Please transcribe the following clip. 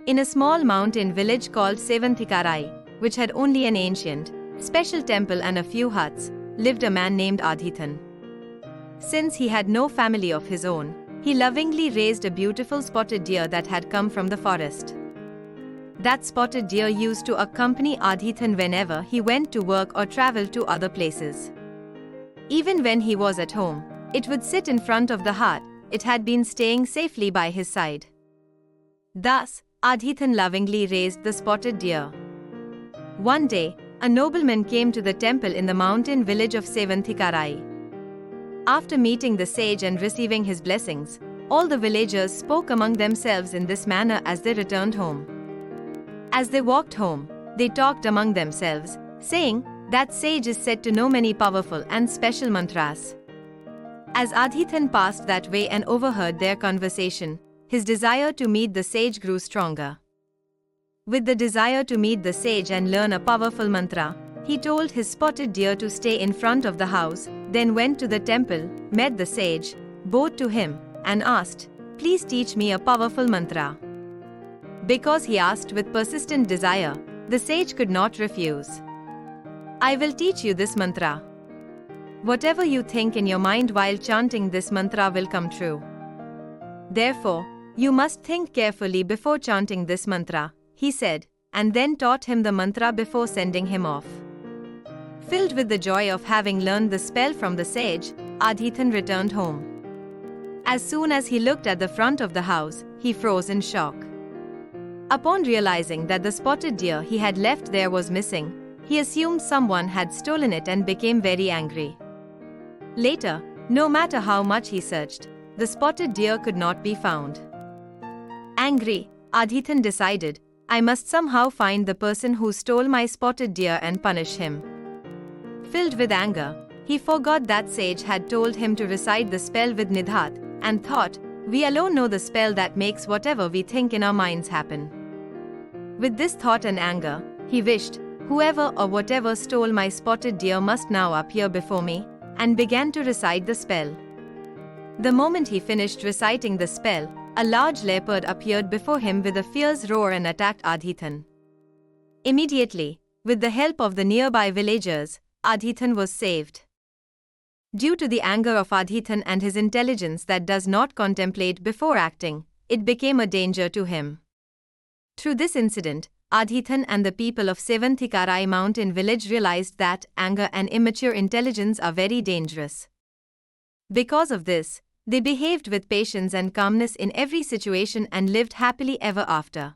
In a small mountain village called Sevantikarai, which had only an ancient, special temple and a few huts, lived a man named Adhithan. Since he had no family of his own, he lovingly raised a beautiful spotted deer that had come from the forest. That spotted deer used to accompany Adhithan whenever he went to work or traveled to other places. Even when he was at home, it would sit in front of the hut. It had been staying safely by his side. Thus, Adhithan lovingly raised the spotted deer. One day, a nobleman came to the temple in the mountain village of Sevantikarai. After meeting the sage and receiving his blessings, all the villagers spoke among themselves in this manner as they returned home. As they walked home, they talked among themselves, saying, "That sage is said to know many powerful and special mantras." As Adhithan passed that way and overheard their conversation, his desire to meet the sage grew stronger. With the desire to meet the sage and learn a powerful mantra, he told his spotted deer to stay in front of the house, then went to the temple, met the sage, bowed to him, and asked, "Please teach me a powerful mantra." Because he asked with persistent desire, the sage could not refuse. "I will teach you this mantra. Whatever you think in your mind while chanting this mantra will come true. Therefore, you must think carefully before chanting this mantra," he said, and then taught him the mantra before sending him off. Filled with the joy of having learned the spell from the sage, Adhithan returned home. As soon as he looked at the front of the house, he froze in shock. Upon realizing that the spotted deer he had left there was missing, he assumed someone had stolen it and became very angry. Later, no matter how much he searched, the spotted deer could not be found. Angry, Adhithan decided, "I must somehow find the person who stole my spotted deer and punish him." Filled with anger, he forgot that sage had told him to recite the spell with Nidhat, and thought, "We alone know the spell that makes whatever we think in our minds happen." With this thought and anger, he wished, "Whoever or whatever stole my spotted deer must now appear before me," and began to recite the spell. The moment he finished reciting the spell, a large leopard appeared before him with a fierce roar and attacked Adhithan. Immediately, with the help of the nearby villagers, Adhithan was saved. Due to the anger of Adhithan and his intelligence that does not contemplate before acting, it became a danger to him. Through this incident, Adhithan and the people of Sevantikarai mountain village realized that anger and immature intelligence are very dangerous. Because of this, they behaved with patience and calmness in every situation and lived happily ever after.